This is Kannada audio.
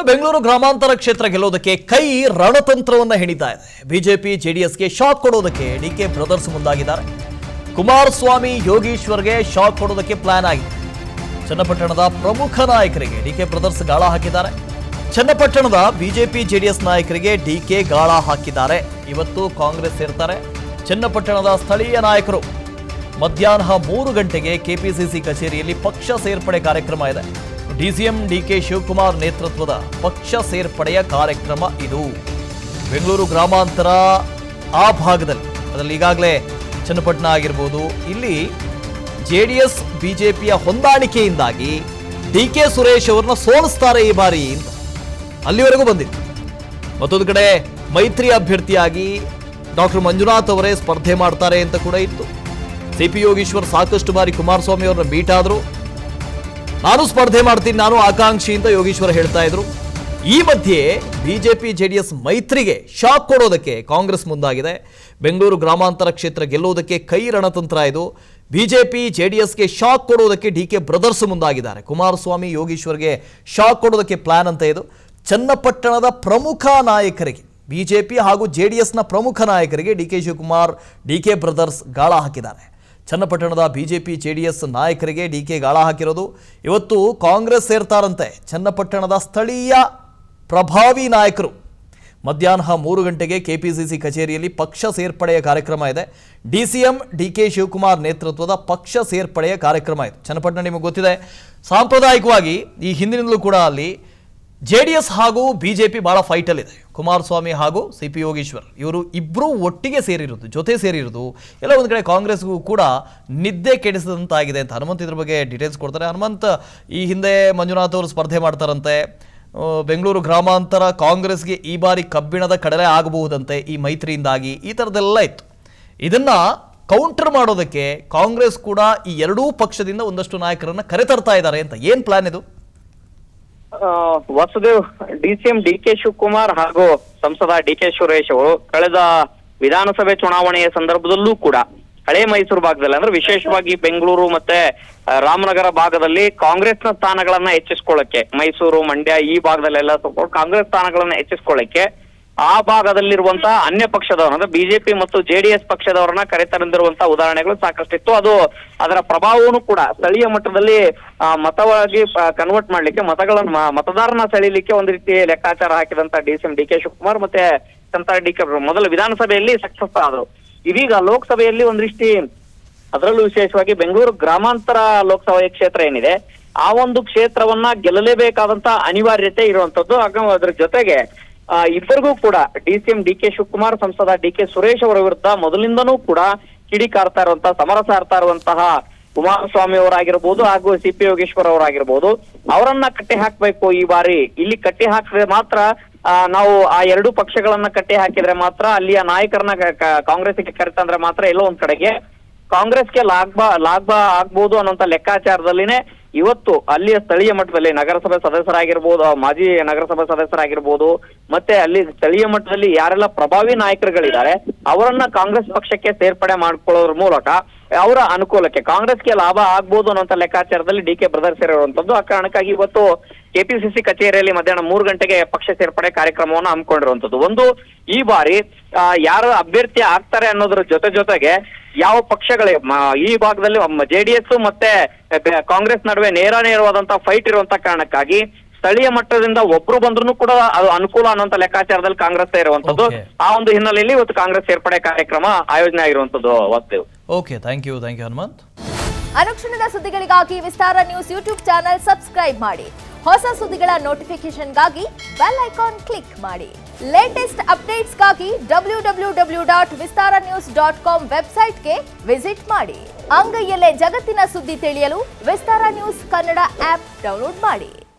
ಬೆಂಗಳೂರು ಗ್ರಾಮಾಂತರ ಕ್ಷೇತ್ರ ಗೆಲ್ಲೋದಕ್ಕೆ ಕೈ ರಣತಂತ್ರವನ್ನ ಹೆಣಿತಾ ಇದೆ. ಬಿಜೆಪಿ ಜೆಡಿಎಸ್ಗೆ ಶಾಕ್ ಕೊಡೋದಕ್ಕೆ ಡಿಕೆ ಬ್ರದರ್ಸ್ ಮುಂದಾಗಿದ್ದಾರೆ. ಕುಮಾರಸ್ವಾಮಿ ಯೋಗೀಶ್ವರ್ಗೆ ಶಾಕ್ ಕೊಡೋದಕ್ಕೆ ಪ್ಲಾನ್ ಆಗಿದೆ. ಚನ್ನಪಟ್ಟಣದ ಪ್ರಮುಖ ನಾಯಕರಿಗೆ ಡಿಕೆ ಬ್ರದರ್ಸ್ ಗಾಳ ಹಾಕಿದ್ದಾರೆ. ಚನ್ನಪಟ್ಟಣದ ಬಿಜೆಪಿ ಜೆಡಿಎಸ್ ನಾಯಕರಿಗೆ ಡಿಕೆ ಗಾಳ ಹಾಕಿದ್ದಾರೆ. ಇವತ್ತು ಕಾಂಗ್ರೆಸ್ ಸೇರ್ತಾರೆ. ಚನ್ನಪಟ್ಟಣದ ಸ್ಥಳೀಯ ನಾಯಕರು ಮಧ್ಯಾಹ್ನ 3 ಗಂಟೆಗೆ ಕೆಪಿಸಿಸಿ ಕಚೇರಿಯಲ್ಲಿ ಪಕ್ಷ ಸೇರ್ಪಡೆ ಕಾರ್ಯಕ್ರಮ ಇದೆ. ಡಿಸಿಎಂ ಡಿಕೆ ಶಿವಕುಮಾರ್ ನೇತೃತ್ವದ ಪಕ್ಷ ಸೇರ್ಪಡೆಯ ಕಾರ್ಯಕ್ರಮ ಇದು. ಬೆಂಗಳೂರು ಗ್ರಾಮಾಂತರ ಆ ಭಾಗದಲ್ಲಿ ಅದರಲ್ಲಿ ಈಗಾಗಲೇ ಚನ್ನಪಟ್ಟಣ ಆಗಿರ್ಬೋದು, ಇಲ್ಲಿ ಜೆಡಿಎಸ್ ಬಿಜೆಪಿಯ ಹೊಂದಾಣಿಕೆಯಿಂದಾಗಿ ಡಿಕೆ ಸುರೇಶ್ ಅವರನ್ನ ಸೋಲಿಸ್ತಾರೆ ಈ ಬಾರಿ ಅಂತ ಅಲ್ಲಿವರೆಗೂ ಬಂದಿತ್ತು. ಮತ್ತೊಂದು ಕಡೆ ಮೈತ್ರಿ ಅಭ್ಯರ್ಥಿಯಾಗಿ ಡಾಕ್ಟರ್ ಮಂಜುನಾಥ್ ಅವರೇ ಸ್ಪರ್ಧೆ ಮಾಡ್ತಾರೆ ಅಂತ ಕೂಡ ಇತ್ತು. ಸಿಪಿ ಯೋಗೀಶ್ವರ್ ಸಾಕಷ್ಟು ಬಾರಿ ಕುಮಾರಸ್ವಾಮಿ ಅವರನ್ನ ಮೀಟ್ ಆದ್ರು. ನಾನು ಸ್ಪರ್ಧೆ ಮಾಡ್ತೀನಿ, ನಾನು ಆಕಾಂಕ್ಷಿ ಅಂತ ಯೋಗೀಶ್ವರ್ ಹೇಳ್ತಾ ಇದ್ರು. ಈ ಮಧ್ಯೆ ಬಿಜೆಪಿ ಜೆಡಿಎಸ್ ಮೈತ್ರಿಗೆ ಶಾಕ್ ಕೊಡೋದಕ್ಕೆ ಕಾಂಗ್ರೆಸ್ ಮುಂದಾಗಿದೆ. ಬೆಂಗಳೂರು ಗ್ರಾಮಾಂತರ ಕ್ಷೇತ್ರ ಗೆಲ್ಲೋದಕ್ಕೆ ಕೈ ರಣತಂತ್ರ ಇದು. ಬಿಜೆಪಿ ಜೆಡಿಎಸ್ಗೆ ಶಾಕ್ ಕೊಡೋದಕ್ಕೆ ಡಿಕೆ ಬ್ರದರ್ಸ್ ಮುಂದಾಗಿದ್ದಾರೆ. ಕುಮಾರಸ್ವಾಮಿ ಯೋಗೀಶ್ವರ್ಗೆ ಶಾಕ್ ಕೊಡೋದಕ್ಕೆ ಪ್ಲಾನ್ ಅಂತ ಇದು. ಚನ್ನಪಟ್ಟಣದ ಪ್ರಮುಖ ನಾಯಕರಿಗೆ, ಬಿಜೆಪಿ ಹಾಗೂ ಜೆಡಿಎಸ್ನ ಪ್ರಮುಖ ನಾಯಕರಿಗೆ ಡಿಕೆ ಶಿವಕುಮಾರ್ ಡಿಕೆ ಬ್ರದರ್ಸ್ ಗಾಳ ಹಾಕಿದ್ದಾರೆ. ಚನ್ನಪಟ್ಟಣದ ಬಿಜೆಪಿ ಜೆಡಿಎಸ್ ನಾಯಕರಿಗೆ ಡಿಕೆ ಗಾಳ ಹಾಕಿರೋದು. ಇವತ್ತು ಕಾಂಗ್ರೆಸ್ ಸೇರ್ತಾರಂತೆ. ಚನ್ನಪಟ್ಟಣದ ಸ್ಥಳೀಯ ಪ್ರಭಾವಿ ನಾಯಕರು ಮಧ್ಯಾಹ್ನ 3 ಗಂಟೆಗೆ ಕೆಪಿಸಿಸಿ ಕಚೇರಿಯಲ್ಲಿ ಪಕ್ಷ ಸೇರ್ಪಡೆಯ ಕಾರ್ಯಕ್ರಮ ಇದೆ. ಡಿಸಿಎಂ ಡಿಕೆ ಶಿವಕುಮಾರ್ ನೇತೃತ್ವದ ಪಕ್ಷ ಸೇರ್ಪಡೆಯ ಕಾರ್ಯಕ್ರಮ ಇದೆ. ಚನ್ನಪಟ್ಟಣ ನಿಮಗೆ ಗೊತ್ತಿದೆ, ಸಾಂಪ್ರದಾಯಿಕವಾಗಿ ಈ ಹಿಂದಿನಿಂದಲೂ ಕೂಡ ಅಲ್ಲಿ ಜೆಡಿಎಸ್ ಹಾಗೂ ಬಿಜೆಪಿ ಬಹಳ ಫೈಟಲ್ಲಿದೆ. ಕುಮಾರಸ್ವಾಮಿ ಹಾಗೂ ಸಿಪಿ ಯೋಗೀಶ್ವರ್ ಇವರು ಇಬ್ಬರೂ ಒಟ್ಟಿಗೆ ಸೇರಿರೋದು, ಜೊತೆ ಸೇರಿರೋದು ಎಲ್ಲ ಒಂದು ಕಡೆ ಕಾಂಗ್ರೆಸ್ಗೂ ಕೂಡ ನಿದ್ದೆ ಕೆಡಿಸಿದಂತಾಗಿದೆ ಅಂತ ಹನುಮಂತ್ ಇದ್ರ ಬಗ್ಗೆ ಡೀಟೇಲ್ಸ್ ಕೊಡ್ತಾರೆ. ಹನುಮಂತ್, ಈ ಹಿಂದೆ ಮಂಜುನಾಥ್ ಅವರು ಸ್ಪರ್ಧೆ ಮಾಡ್ತಾರಂತೆ. ಬೆಂಗಳೂರು ಗ್ರಾಮಾಂತರ ಕಾಂಗ್ರೆಸ್ಗೆ ಈ ಬಾರಿ ಕಬ್ಬಿಣದ ಕಡಲೆ ಆಗಬಹುದಂತೆ ಈ ಮೈತ್ರಿಯಿಂದಾಗಿ, ಈ ಥರದ್ದೆಲ್ಲ ಇತ್ತು. ಇದನ್ನ ಕೌಂಟರ್ ಮಾಡೋದಕ್ಕೆ ಕಾಂಗ್ರೆಸ್ ಕೂಡ ಈ ಎರಡೂ ಪಕ್ಷದಿಂದ ಒಂದಷ್ಟು ನಾಯಕರನ್ನ ಕರೆತರ್ತಾ ಇದ್ದಾರೆ ಅಂತ. ಏನ್ ಪ್ಲಾನ್ ಇದು? ವಾಸುದೇವ್, ಡಿಸಿಎಂ ಡಿಕೆ ಶಿವಕುಮಾರ್ ಹಾಗೂ ಸಂಸದ ಡಿಕೆ ಸುರೇಶ್ ಅವರು ಕಳೆದ ವಿಧಾನಸಭೆ ಚುನಾವಣೆಯ ಸಂದರ್ಭದಲ್ಲೂ ಕೂಡ ಹಳೆ ಮೈಸೂರು ಭಾಗದಲ್ಲಿ, ಅಂದ್ರೆ ವಿಶೇಷವಾಗಿ ಬೆಂಗಳೂರು ಮತ್ತೆ ರಾಮನಗರ ಭಾಗದಲ್ಲಿ ಕಾಂಗ್ರೆಸ್ನ ಸ್ಥಾನಗಳನ್ನ ಹೆಚ್ಚಿಸ್ಕೊಳ್ಳಕ್ಕೆ, ಮೈಸೂರು ಮಂಡ್ಯ ಈ ಭಾಗದಲ್ಲೆಲ್ಲ ಕಾಂಗ್ರೆಸ್ ಸ್ಥಾನಗಳನ್ನ ಹೆಚ್ಚಿಸ್ಕೊಳ್ಳಕ್ಕೆ ಆ ಭಾಗದಲ್ಲಿರುವಂತಹ ಅನ್ಯ ಪಕ್ಷದವರು ಅಂದ್ರೆ ಬಿಜೆಪಿ ಮತ್ತು ಜೆಡಿಎಸ್ ಪಕ್ಷದವರನ್ನ ಕರೆತಂದಿರುವಂತಹ ಉದಾಹರಣೆಗಳು ಸಾಕಷ್ಟಿತ್ತು. ಅದು ಅದರ ಪ್ರಭಾವವನ್ನು ಕೂಡ ಸ್ಥಳೀಯ ಮಟ್ಟದಲ್ಲಿ ಮತವಾಗಿ ಕನ್ವರ್ಟ್ ಮಾಡ್ಲಿಕ್ಕೆ, ಮತದಾರನ ಸೆಳೀಲಿಕ್ಕೆ ಒಂದು ರೀತಿ ಲೆಕ್ಕಾಚಾರ ಹಾಕಿದಂತ ಡಿಸಿಎಂ ಡಿಕೆ ಶಿವಕುಮಾರ್ ಮತ್ತೆ ಸಂತ ಡಿಕೆ ಮೊದಲ ವಿಧಾನಸಭೆಯಲ್ಲಿ ಸಕ್ಸಸ್ ಆದ್ರು. ಇದೀಗ ಲೋಕಸಭೆಯಲ್ಲಿ ಒಂದಿಷ್ಟಿ, ಅದರಲ್ಲೂ ವಿಶೇಷವಾಗಿ ಬೆಂಗಳೂರು ಗ್ರಾಮಾಂತರ ಲೋಕಸಭಾ ಕ್ಷೇತ್ರ ಏನಿದೆ ಆ ಒಂದು ಕ್ಷೇತ್ರವನ್ನ ಗೆಲ್ಲಲೇಬೇಕಾದಂತ ಅನಿವಾರ್ಯತೆ ಇರುವಂತದ್ದು. ಅದ್ರ ಜೊತೆಗೆ ಇಬ್ಬರಿಗೂ ಕೂಡ ಡಿಸಿಎಂ ಡಿಕೆ ಶಿವಕುಮಾರ್, ಸಂಸದ ಡಿಕೆ ಸುರೇಶ್ ಅವರ ವಿರುದ್ಧ ಮೊದಲಿಂದನೂ ಕೂಡ ಕಿಡಿಕಾರ್ತಾ ಇರುವಂತಹ, ಸಮರ ಸಾರ್ತಾ ಇರುವಂತಹ ಕುಮಾರಸ್ವಾಮಿ ಅವರಾಗಿರ್ಬೋದು ಹಾಗೂ ಸಿಪಿ ಯೋಗೇಶ್ವರ್ ಅವರಾಗಿರ್ಬೋದು, ಅವರನ್ನ ಕಟ್ಟಿ ಹಾಕ್ಬೇಕು. ಈ ಬಾರಿ ಇಲ್ಲಿ ಕಟ್ಟಿ ಹಾಕಿದ್ರೆ ಮಾತ್ರ ನಾವು ಆ ಎರಡೂ ಪಕ್ಷಗಳನ್ನ ಕಟ್ಟಿ ಹಾಕಿದ್ರೆ ಮಾತ್ರ, ಅಲ್ಲಿಯ ನಾಯಕರನ್ನ ಕಾಂಗ್ರೆಸ್ಗೆ ಕರೆತಂದ್ರೆ ಮಾತ್ರ ಎಲ್ಲೋ ಒಂದ್ ಕಡೆಗೆ ಕಾಂಗ್ರೆಸ್ಗೆ ಲಾಭ ಆಗ್ಬೋದು ಅನ್ನೋಂತ ಲೆಕ್ಕಾಚಾರದಲ್ಲಿನೇ ಇವತ್ತು ಅಲ್ಲಿಯ ಸ್ಥಳೀಯ ಮಟ್ಟದಲ್ಲಿ ನಗರಸಭೆ ಸದಸ್ಯರಾಗಿರ್ಬೋದು, ಮಾಜಿ ನಗರಸಭೆ ಸದಸ್ಯರಾಗಿರ್ಬೋದು, ಮತ್ತೆ ಅಲ್ಲಿ ಸ್ಥಳೀಯ ಮಟ್ಟದಲ್ಲಿ ಯಾರೆಲ್ಲ ಪ್ರಭಾವಿ ನಾಯಕರುಗಳಿದ್ದಾರೆ ಅವರನ್ನ ಕಾಂಗ್ರೆಸ್ ಪಕ್ಷಕ್ಕೆ ಸೇರ್ಪಡೆ ಮಾಡ್ಕೊಳ್ಳೋದ್ರ ಮೂಲಕ ಅವರ ಅನುಕೂಲಕ್ಕೆ ಕಾಂಗ್ರೆಸ್ಗೆ ಲಾಭ ಆಗ್ಬೋದು ಅನ್ನೋಂತ ಲೆಕ್ಕಾಚಾರದಲ್ಲಿ ಡಿಕೆ ಬ್ರದರ್ಸ್ ಸೇರಿರುವಂತದ್ದು. ಆ ಕಾರಣಕ್ಕಾಗಿ ಇವತ್ತು ಕೆಪಿಸಿಸಿ ಕಚೇರಿಯಲ್ಲಿ ಮಧ್ಯಾಹ್ನ 3 ಗಂಟೆಗೆ ಪಕ್ಷ ಸೇರ್ಪಡೆ ಕಾರ್ಯಕ್ರಮವನ್ನು ಹಮ್ಮಿಕೊಂಡಿರುವಂತದ್ದು. ಒಂದು, ಈ ಬಾರಿ ಯಾರು ಅಭ್ಯರ್ಥಿ ಆಗ್ತಾರೆ ಅನ್ನೋದ್ರ ಜೊತೆಗೆ ಯಾವ ಪಕ್ಷಗಳೇ ಈ ಭಾಗದಲ್ಲಿ ಜೆಡಿಎಸ್ ಮತ್ತೆ ಕಾಂಗ್ರೆಸ್ ನಡುವೆ ನೇರವಾದಂತಹ ಫೈಟ್ ಇರುವಂತ ಕಾರಣಕ್ಕಾಗಿ ಸ್ಥಳೀಯ ಮಟ್ಟದಿಂದ ಒಬ್ರು ಬಂದ್ರು ಕೂಡ ಅದು ಅನುಕೂಲ ಅನ್ನುವಂತ ಲೆಕ್ಕಾಚಾರದಲ್ಲಿ ಕಾಂಗ್ರೆಸ್ ಸೇರುವಂತದ್ದು. ಆ ಒಂದು ಹಿನ್ನೆಲೆಯಲ್ಲಿ ಇವತ್ತು ಕಾಂಗ್ರೆಸ್ ಸೇರ್ಪಡೆ ಕಾರ್ಯಕ್ರಮ ಆಯೋಜನೆ ಆಗಿರುವಂತದ್ದು. Vasudev, okay, thank you Hanumanth. ಅನುಕ್ಷಣದ ಸುದ್ದಿಗಳಿಗಾಗಿ Vistara news YouTube channel subscribe ಮಾಡಿ. ಹೊಸ ಸುದ್ದಿಗಳ ನೋಟಿಫಿಕೇಶನ್ಗಾಗಿ ಬೆಲ್ ಐಕಾನ್ ಕ್ಲಿಕ್ ಮಾಡಿ. ಲೇಟೆಸ್ಟ್ ಅಪ್ಡೇಟ್ಸ್ಗಾಗಿ www.vistaranews.com ವೆಬ್ಸೈಟ್ಗೆ ವಿಸಿಟ್ ಮಾಡಿ. ಅಂಗೈಯಲ್ಲೇ ಜಗತ್ತಿನ ಸುದ್ದಿ ತಿಳಿಯಲು Vistara news Kannada app download ಮಾಡಿ.